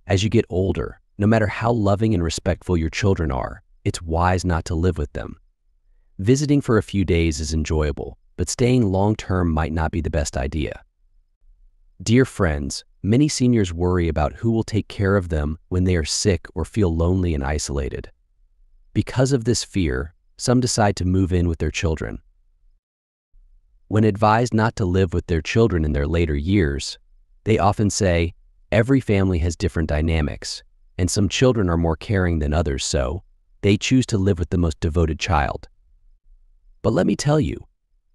As you get older, no matter how loving and respectful your children are, it's wise not to live with them. Visiting for a few days is enjoyable, but staying long-term might not be the best idea. Dear friends, many seniors worry about who will take care of them when they are sick or feel lonely and isolated. Because of this fear, some decide to move in with their children. When advised not to live with their children in their later years, they often say, every family has different dynamics, and some children are more caring than others, so they choose to live with the most devoted child. But let me tell you,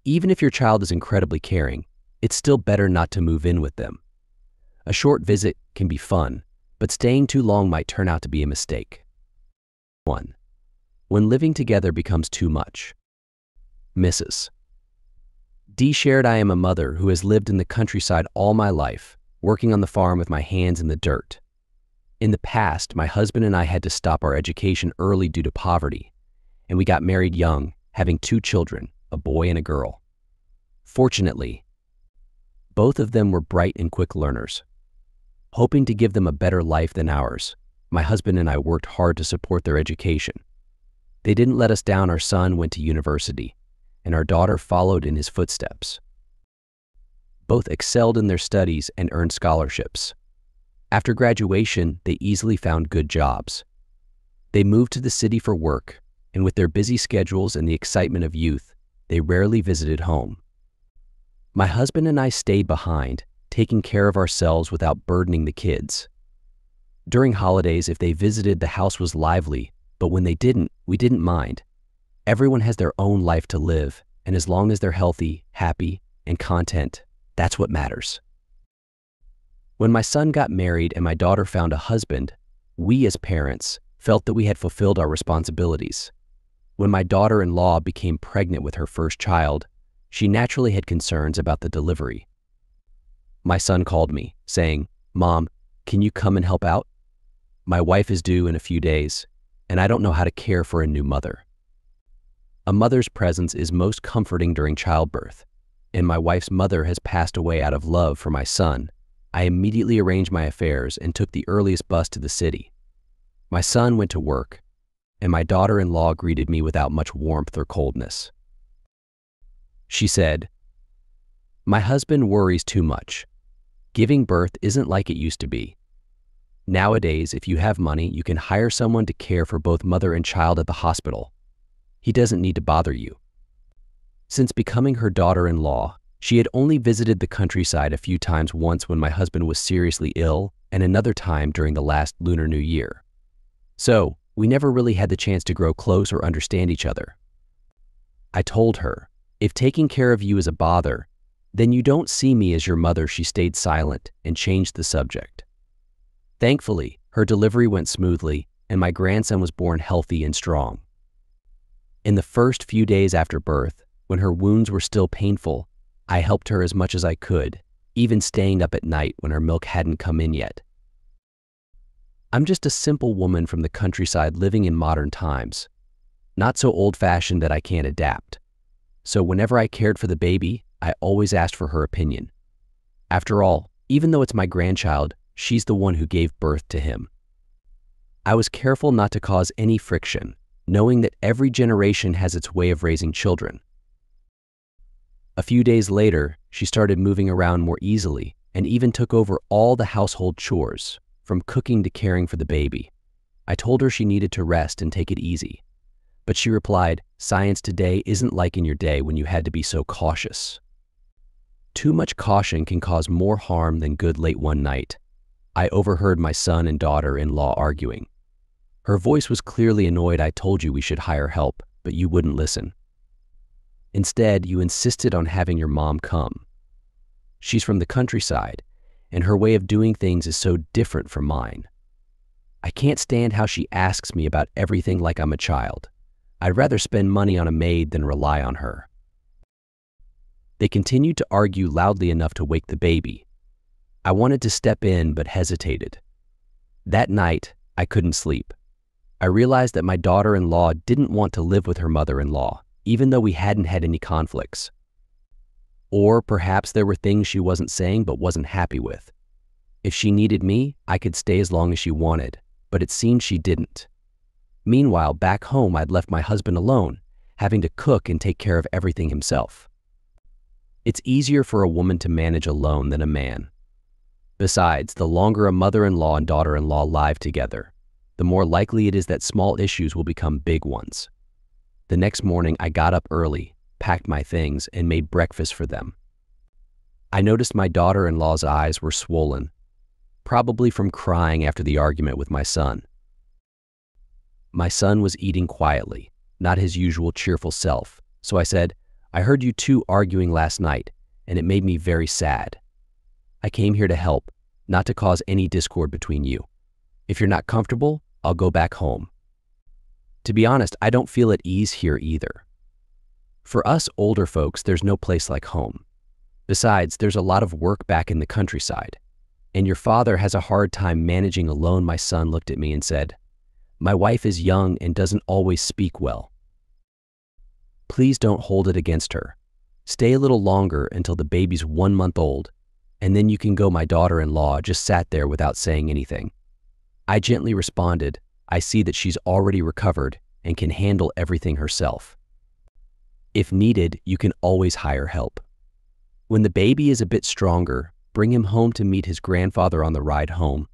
even if your child is incredibly caring, it's still better not to move in with them. A short visit can be fun, but staying too long might turn out to be a mistake. 1. When living together becomes too much. Mrs. D shared, I am a mother who has lived in the countryside all my life, working on the farm with my hands in the dirt. In the past, my husband and I had to stop our education early due to poverty, and we got married young, having 2 children, a boy and a girl. Fortunately, both of them were bright and quick learners. Hoping to give them a better life than ours, my husband and I worked hard to support their education. They didn't let us down. Our son went to university, and our daughter followed in his footsteps. Both excelled in their studies and earned scholarships. After graduation, they easily found good jobs. They moved to the city for work, and with their busy schedules and the excitement of youth, they rarely visited home. My husband and I stayed behind, taking care of ourselves without burdening the kids. During holidays, if they visited, the house was lively, but when they didn't, we didn't mind. Everyone has their own life to live, and as long as they're healthy, happy, and content, that's what matters. When my son got married and my daughter found a husband, we as parents felt that we had fulfilled our responsibilities. When my daughter-in-law became pregnant with her first child, she naturally had concerns about the delivery. My son called me, saying, "Mom, can you come and help out? My wife is due in a few days, and I don't know how to care for a new mother." A mother's presence is most comforting during childbirth, and my wife's mother has passed away out of love for my son. I immediately arranged my affairs and took the earliest bus to the city. My son went to work, and my daughter-in-law greeted me without much warmth or coldness. She said, "My husband worries too much. Giving birth isn't like it used to be. Nowadays, if you have money, you can hire someone to care for both mother and child at the hospital. He doesn't need to bother you." Since becoming her daughter-in-law, she had only visited the countryside a few times, once when my husband was seriously ill and another time during the last Lunar New Year. So, we never really had the chance to grow close or understand each other. I told her, "If taking care of you is a bother, then you don't see me as your mother." She stayed silent and changed the subject. Thankfully, her delivery went smoothly, and my grandson was born healthy and strong. In the first few days after birth, when her wounds were still painful, I helped her as much as I could, even staying up at night when her milk hadn't come in yet. I'm just a simple woman from the countryside living in modern times, not so old-fashioned that I can't adapt. So whenever I cared for the baby, I always asked for her opinion. After all, even though it's my grandchild, she's the one who gave birth to him. I was careful not to cause any friction, knowing that every generation has its way of raising children. A few days later, she started moving around more easily and even took over all the household chores, from cooking to caring for the baby. I told her she needed to rest and take it easy, but she replied, "Science today isn't like in your day when you had to be so cautious." Too much caution can cause more harm than good. Late one night, I overheard my son and daughter-in-law arguing. Her voice was clearly annoyed. "I told you we should hire help, but you wouldn't listen. Instead, you insisted on having your mom come. She's from the countryside, and her way of doing things is so different from mine. I can't stand how she asks me about everything like I'm a child. I'd rather spend money on a maid than rely on her." They continued to argue loudly enough to wake the baby. I wanted to step in but hesitated. That night, I couldn't sleep. I realized that my daughter-in-law didn't want to live with her mother-in-law, even though we hadn't had any conflicts. Or perhaps there were things she wasn't saying but wasn't happy with. If she needed me, I could stay as long as she wanted, but it seemed she didn't. Meanwhile, back home, I'd left my husband alone, having to cook and take care of everything himself. It's easier for a woman to manage alone than a man. Besides, the longer a mother-in-law and daughter-in-law live together, the more likely it is that small issues will become big ones. The next morning, I got up early, packed my things, and made breakfast for them. I noticed my daughter-in-law's eyes were swollen, probably from crying after the argument with my son. My son was eating quietly, not his usual cheerful self, so I said, "I heard you two arguing last night, and it made me very sad. I came here to help, not to cause any discord between you. If you're not comfortable, I'll go back home." To be honest, I don't feel at ease here either. For us older folks, there's no place like home. Besides, there's a lot of work back in the countryside, and your father has a hard time managing alone. My son looked at me and said, "My wife is young and doesn't always speak well. Please don't hold it against her. Stay a little longer until the baby's 1 month old, and then you can go." My daughter-in-law just sat there without saying anything. I gently responded, "I see that she's already recovered and can handle everything herself. If needed, you can always hire help. When the baby is a bit stronger, bring him home to meet his grandfather on the ride home."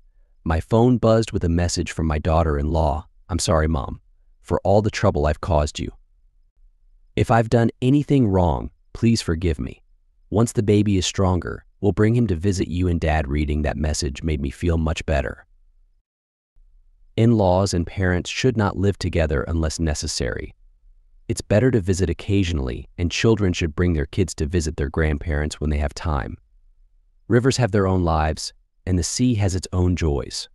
My phone buzzed with a message from my daughter-in-law. "I'm sorry, Mom, for all the trouble I've caused you. If I've done anything wrong, please forgive me. Once the baby is stronger, we'll bring him to visit you and Dad." Reading that message made me feel much better. In-laws and parents should not live together unless necessary. It's better to visit occasionally, and children should bring their kids to visit their grandparents when they have time. Rivers have their own lives, and the sea has its own joys.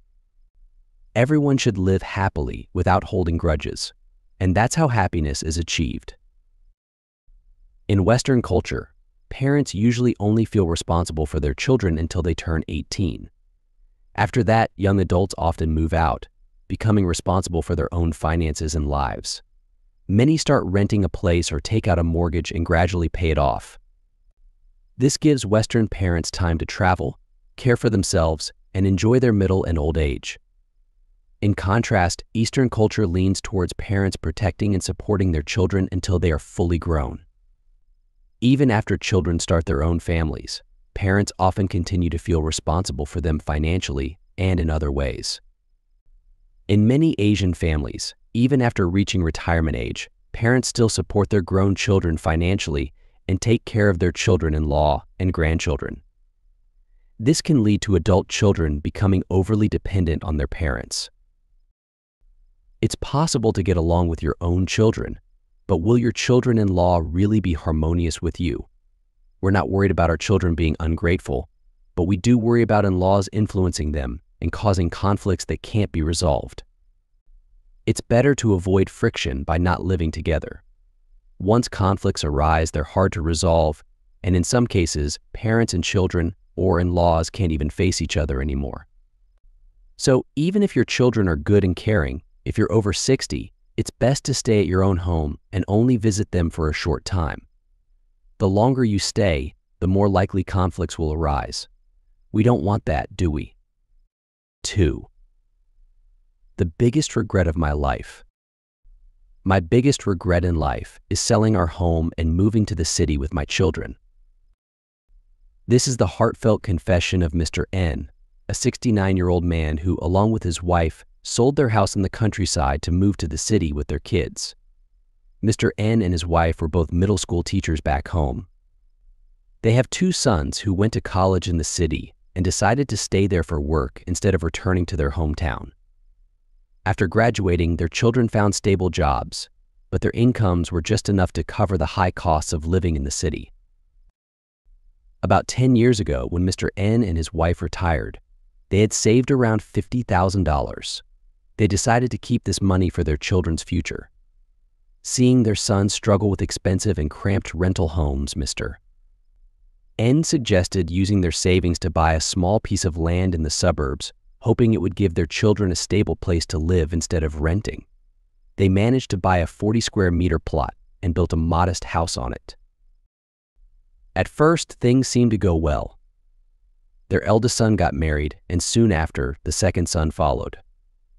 Everyone should live happily without holding grudges, and that's how happiness is achieved. In Western culture, parents usually only feel responsible for their children until they turn 18. After that, young adults often move out, becoming responsible for their own finances and lives. Many start renting a place or take out a mortgage and gradually pay it off. This gives Western parents time to travel, care for themselves, and enjoy their middle and old age. In contrast, Eastern culture leans towards parents protecting and supporting their children until they are fully grown. Even after children start their own families, parents often continue to feel responsible for them financially and in other ways. In many Asian families, even after reaching retirement age, parents still support their grown children financially and take care of their children-in-law and grandchildren. This can lead to adult children becoming overly dependent on their parents. It's possible to get along with your own children, but will your children-in-law really be harmonious with you? We're not worried about our children being ungrateful, but we do worry about in-laws influencing them and causing conflicts that can't be resolved. It's better to avoid friction by not living together. Once conflicts arise, they're hard to resolve, and in some cases, parents and children or in-laws can't even face each other anymore. So even if your children are good and caring, if you're over 60, it's best to stay at your own home and only visit them for a short time. The longer you stay, the more likely conflicts will arise. We don't want that, do we? 2. The biggest regret of my life. My biggest regret in life is selling our home and moving to the city with my children. This is the heartfelt confession of Mr. N, a 69-year-old man who, along with his wife, sold their house in the countryside to move to the city with their kids. Mr. N and his wife were both middle school teachers back home. They have 2 sons who went to college in the city and decided to stay there for work instead of returning to their hometown. After graduating, their children found stable jobs, but their incomes were just enough to cover the high costs of living in the city. About 10 years ago, when Mr. N and his wife retired, they had saved around $50,000. They decided to keep this money for their children's future. Seeing their sons struggle with expensive and cramped rental homes, Mr. N suggested using their savings to buy a small piece of land in the suburbs, hoping it would give their children a stable place to live instead of renting. They managed to buy a 40 square meter plot and built a modest house on it. At first, things seemed to go well. Their eldest son got married, and soon after, the second son followed.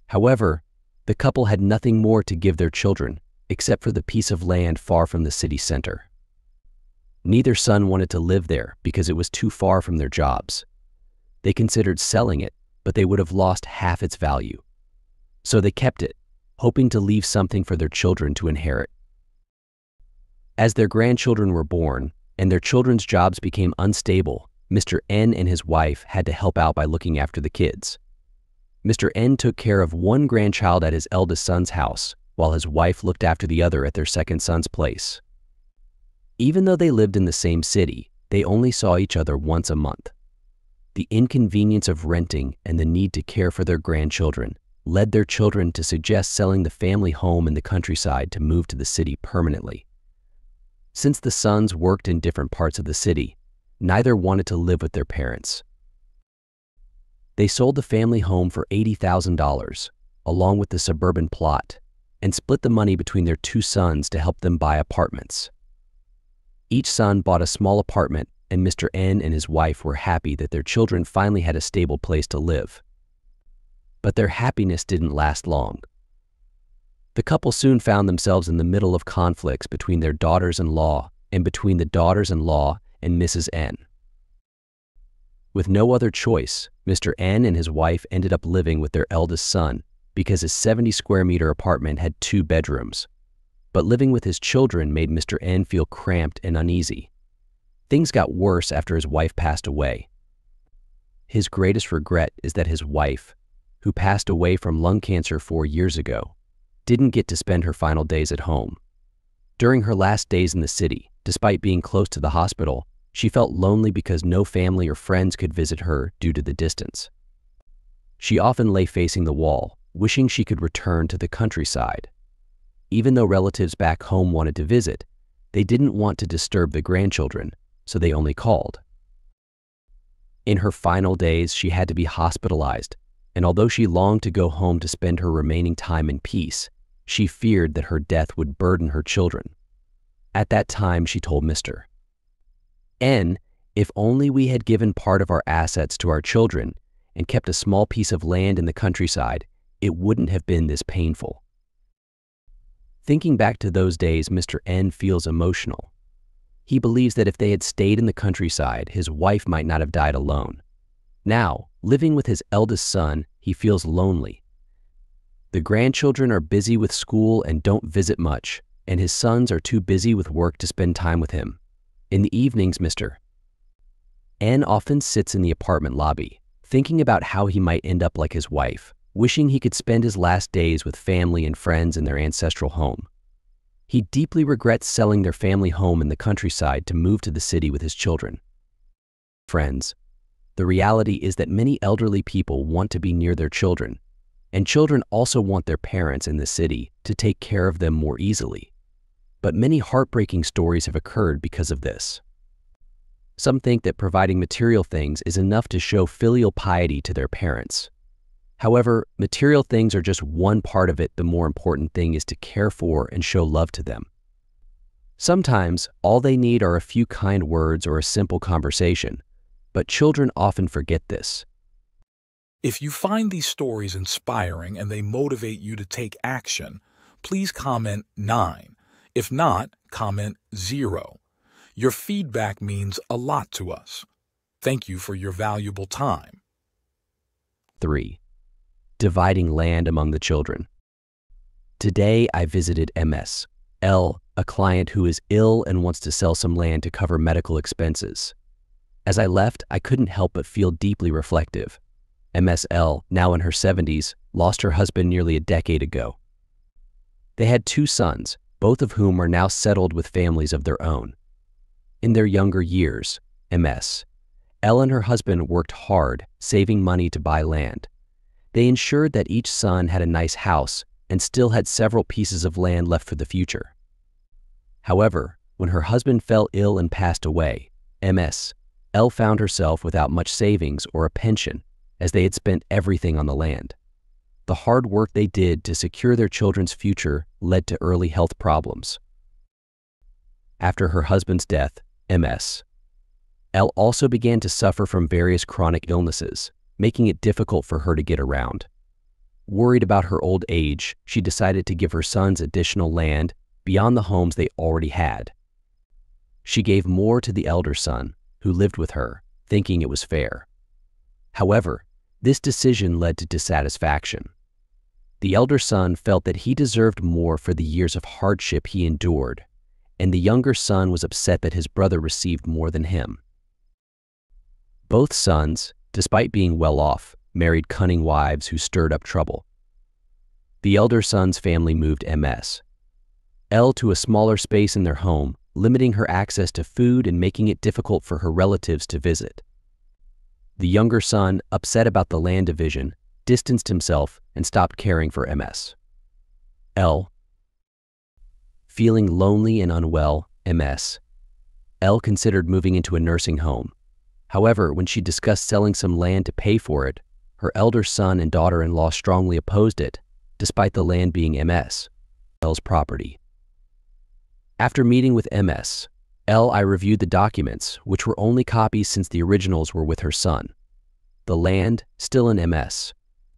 However, the couple had nothing more to give their children except for the piece of land far from the city center. Neither son wanted to live there because it was too far from their jobs. They considered selling it, but they would have lost half its value. So they kept it, hoping to leave something for their children to inherit. As their grandchildren were born and their children's jobs became unstable, Mr. N and his wife had to help out by looking after the kids. Mr. N took care of one grandchild at his eldest son's house, while his wife looked after the other at their second son's place. Even though they lived in the same city, they only saw each other once a month. The inconvenience of renting and the need to care for their grandchildren led their children to suggest selling the family home in the countryside to move to the city permanently. Since the sons worked in different parts of the city, neither wanted to live with their parents. They sold the family home for $80,000, along with the suburban plot, and split the money between their two sons to help them buy apartments. Each son bought a small apartment, and Mr. N and his wife were happy that their children finally had a stable place to live. But their happiness didn't last long. The couple soon found themselves in the middle of conflicts between their daughters-in-law and between the daughters-in-law and Mrs. N. With no other choice, Mr. N and his wife ended up living with their eldest son because his 70-square-meter apartment had 2 bedrooms. But living with his children made Mr. N feel cramped and uneasy. Things got worse after his wife passed away. His greatest regret is that his wife, who passed away from lung cancer 4 years ago, didn't get to spend her final days at home. During her last days in the city, despite being close to the hospital, she felt lonely because no family or friends could visit her due to the distance. She often lay facing the wall, wishing she could return to the countryside. Even though relatives back home wanted to visit, they didn't want to disturb the grandchildren, so they only called. In her final days, she had to be hospitalized, and although she longed to go home to spend her remaining time in peace, she feared that her death would burden her children. At that time, she told Mr. N, if only we had given part of our assets to our children and kept a small piece of land in the countryside, it wouldn't have been this painful. Thinking back to those days, Mr. N feels emotional. He believes that if they had stayed in the countryside, his wife might not have died alone. Now, living with his eldest son, he feels lonely. The grandchildren are busy with school and don't visit much, and his sons are too busy with work to spend time with him. In the evenings, Mr. N often sits in the apartment lobby, thinking about how he might end up like his wife, wishing he could spend his last days with family and friends in their ancestral home. He deeply regrets selling their family home in the countryside to move to the city with his children. Friends, the reality is that many elderly people want to be near their children, and children also want their parents in the city to take care of them more easily. But many heartbreaking stories have occurred because of this. Some think that providing material things is enough to show filial piety to their parents. However, material things are just one part of it. The more important thing is to care for and show love to them. Sometimes, all they need are a few kind words or a simple conversation, but children often forget this. If you find these stories inspiring and they motivate you to take action, please comment 9. If not, comment 0. Your feedback means a lot to us. Thank you for your valuable time. 3. Dividing land among the children. Today, I visited Ms. L, a client who is ill and wants to sell some land to cover medical expenses. As I left, I couldn't help but feel deeply reflective. Ms. L, now in her 70s, lost her husband nearly a decade ago. They had 2 sons, both of whom are now settled with families of their own. In their younger years, Ms. L and her husband worked hard, saving money to buy land. They ensured that each son had a nice house and still had several pieces of land left for the future. However, when her husband fell ill and passed away, Ms. L found herself without much savings or a pension, as they had spent everything on the land. The hard work they did to secure their children's future led to early health problems. After her husband's death, Ms. Elle also began to suffer from various chronic illnesses, making it difficult for her to get around. Worried about her old age, she decided to give her sons additional land beyond the homes they already had. She gave more to the elder son, who lived with her, thinking it was fair. However, this decision led to dissatisfaction. The elder son felt that he deserved more for the years of hardship he endured, and the younger son was upset that his brother received more than him. Both sons, despite being well off, married cunning wives who stirred up trouble. The elder son's family moved MS. Elle to a smaller space in their home, limiting her access to food and making it difficult for her relatives to visit. The younger son, upset about the land division, distanced himself and stopped caring for MS. Elle, feeling lonely and unwell, MS. Elle considered moving into a nursing home. However, when she discussed selling some land to pay for it, her elder son and daughter-in-law strongly opposed it, despite the land being MS, Elle's property. After meeting with MS, I reviewed the documents, which were only copies since the originals were with her son. The land, still in MS.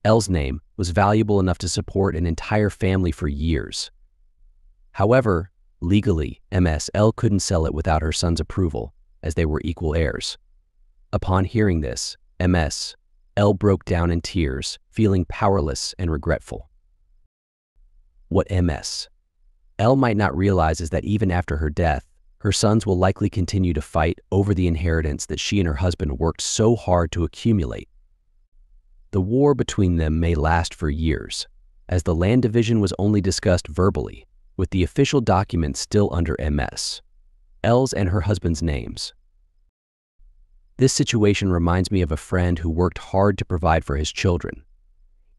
Elle's name was valuable enough to support an entire family for years. However, legally, Elle couldn't sell it without her son's approval, as they were equal heirs. Upon hearing this, Elle broke down in tears, feeling powerless and regretful. What Elle might not realize is that even after her death, her sons will likely continue to fight over the inheritance that she and her husband worked so hard to accumulate. The war between them may last for years, as the land division was only discussed verbally, with the official documents still under Elle's and her husband's names. This situation reminds me of a friend who worked hard to provide for his children.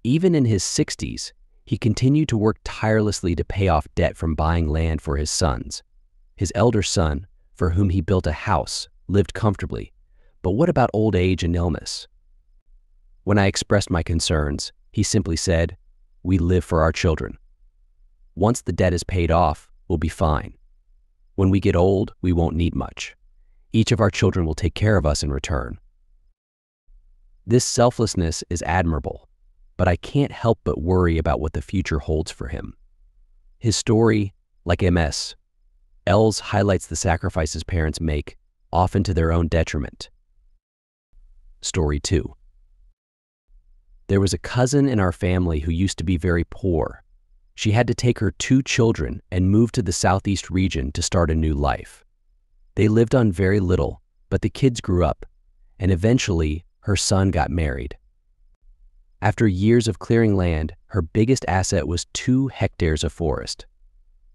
Even in his 60s, he continued to work tirelessly to pay off debt from buying land for his sons. His elder son, for whom he built a house, lived comfortably. But what about old age and illness? When I expressed my concerns, he simply said, "We live for our children. Once the debt is paid off, we'll be fine. When we get old, we won't need much. Each of our children will take care of us in return." This selflessness is admirable, but I can't help but worry about what the future holds for him. His story, like Elle's, highlights the sacrifices parents make, often to their own detriment. Story 2. There was a cousin in our family who used to be very poor. She had to take her 2 children and move to the southeast region to start a new life. They lived on very little, but the kids grew up, and eventually her son got married. After years of clearing land, her biggest asset was 2 hectares of forest.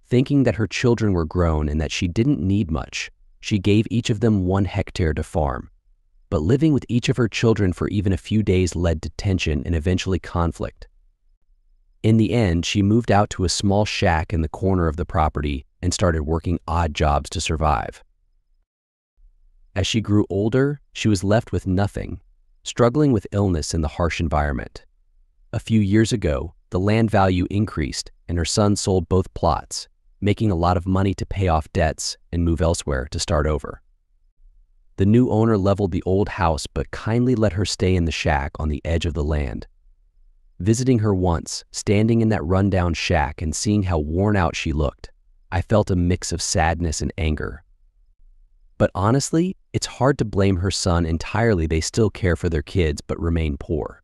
Thinking that her children were grown and that she didn't need much, she gave each of them 1 hectare to farm. But living with each of her children for even a few days led to tension and eventually conflict. In the end, she moved out to a small shack in the corner of the property and started working odd jobs to survive. As she grew older, she was left with nothing, struggling with illness in the harsh environment. A few years ago, the land value increased and her son sold both plots, making a lot of money to pay off debts and move elsewhere to start over. The new owner leveled the old house but kindly let her stay in the shack on the edge of the land. Visiting her once, standing in that rundown shack and seeing how worn out she looked, I felt a mix of sadness and anger. But honestly, it's hard to blame her son entirely. They still care for their kids but remain poor.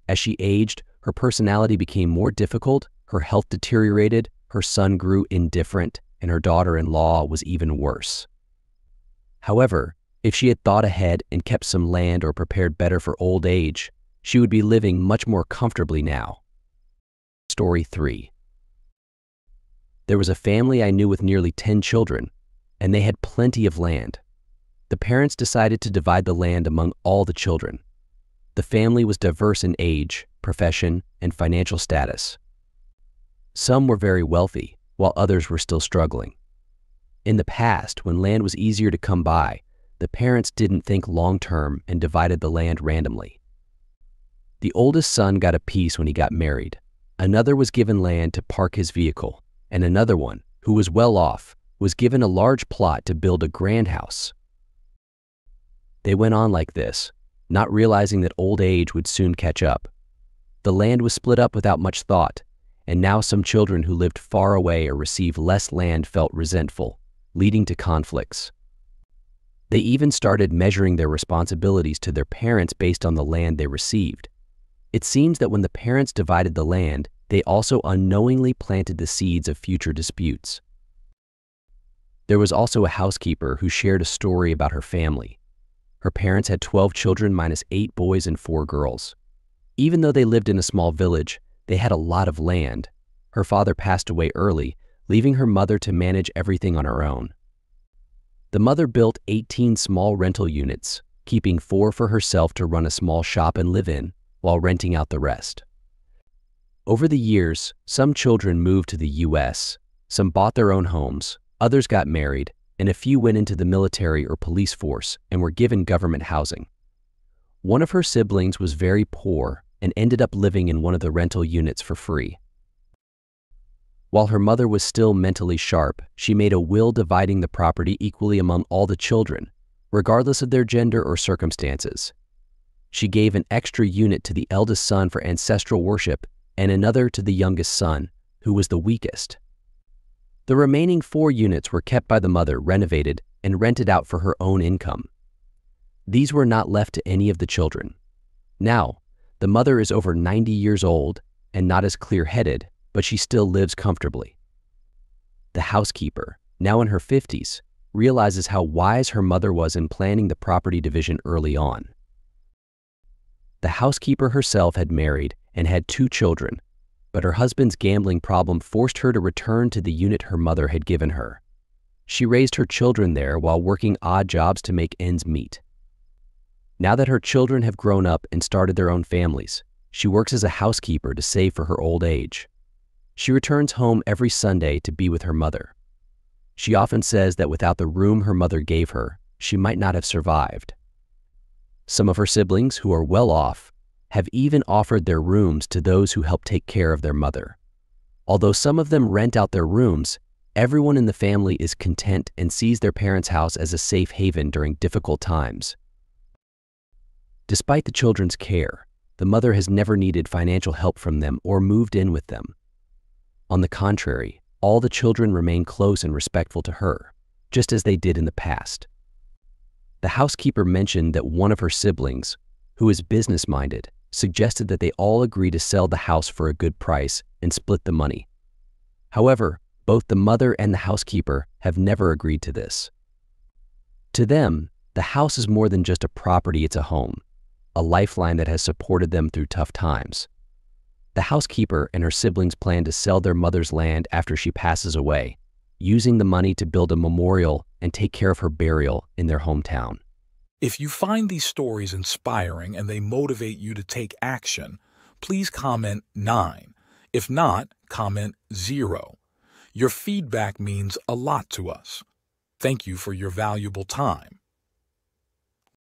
As she aged, her personality became more difficult, her health deteriorated, her son grew indifferent, and her daughter-in-law was even worse. However, if she had thought ahead and kept some land or prepared better for old age, she would be living much more comfortably now. Story 3. There was a family I knew with nearly 10 children, and they had plenty of land. The parents decided to divide the land among all the children. The family was diverse in age, profession, and financial status. Some were very wealthy, while others were still struggling. In the past, when land was easier to come by, the parents didn't think long-term and divided the land randomly. The oldest son got a piece when he got married. Another was given land to park his vehicle, and another one, who was well off, was given a large plot to build a grand house. They went on like this, not realizing that old age would soon catch up. The land was split up without much thought, and now some children who lived far away or received less land felt resentful, leading to conflicts. They even started measuring their responsibilities to their parents based on the land they received. It seems that when the parents divided the land, they also unknowingly planted the seeds of future disputes. There was also a housekeeper who shared a story about her family. Her parents had 12 children minus 8 boys and 4 girls. Even though they lived in a small village, they had a lot of land. Her father passed away early, leaving her mother to manage everything on her own. The mother built 18 small rental units, keeping 4 for herself to run a small shop and live in, while renting out the rest. Over the years, some children moved to the U.S., some bought their own homes, others got married, and a few went into the military or police force and were given government housing. One of her siblings was very poor and ended up living in one of the rental units for free. While her mother was still mentally sharp, she made a will dividing the property equally among all the children, regardless of their gender or circumstances. She gave an extra unit to the eldest son for ancestral worship and another to the youngest son, who was the weakest. The remaining 4 units were kept by the mother, renovated, and rented out for her own income. These were not left to any of the children. Now, the mother is over 90 years old and not as clear-headed, but she still lives comfortably. The housekeeper, now in her 50s, realizes how wise her mother was in planning the property division early on. The housekeeper herself had married and had 2 children, but her husband's gambling problem forced her to return to the unit her mother had given her. She raised her children there while working odd jobs to make ends meet. Now that her children have grown up and started their own families, she works as a housekeeper to save for her old age. She returns home every Sunday to be with her mother. She often says that without the room her mother gave her, she might not have survived. Some of her siblings, who are well off, have even offered their rooms to those who help take care of their mother. Although some of them rent out their rooms, everyone in the family is content and sees their parents' house as a safe haven during difficult times. Despite the children's care, the mother has never needed financial help from them or moved in with them. On the contrary, all the children remain close and respectful to her, just as they did in the past. The housekeeper mentioned that one of her siblings, who is business-minded, suggested that they all agree to sell the house for a good price and split the money. However, both the mother and the housekeeper have never agreed to this. To them, the house is more than just a property, it's a home, a lifeline that has supported them through tough times. The housekeeper and her siblings plan to sell their mother's land after she passes away, using the money to build a memorial and take care of her burial in their hometown. If you find these stories inspiring and they motivate you to take action, please comment 9. If not, comment 0. Your feedback means a lot to us. Thank you for your valuable time.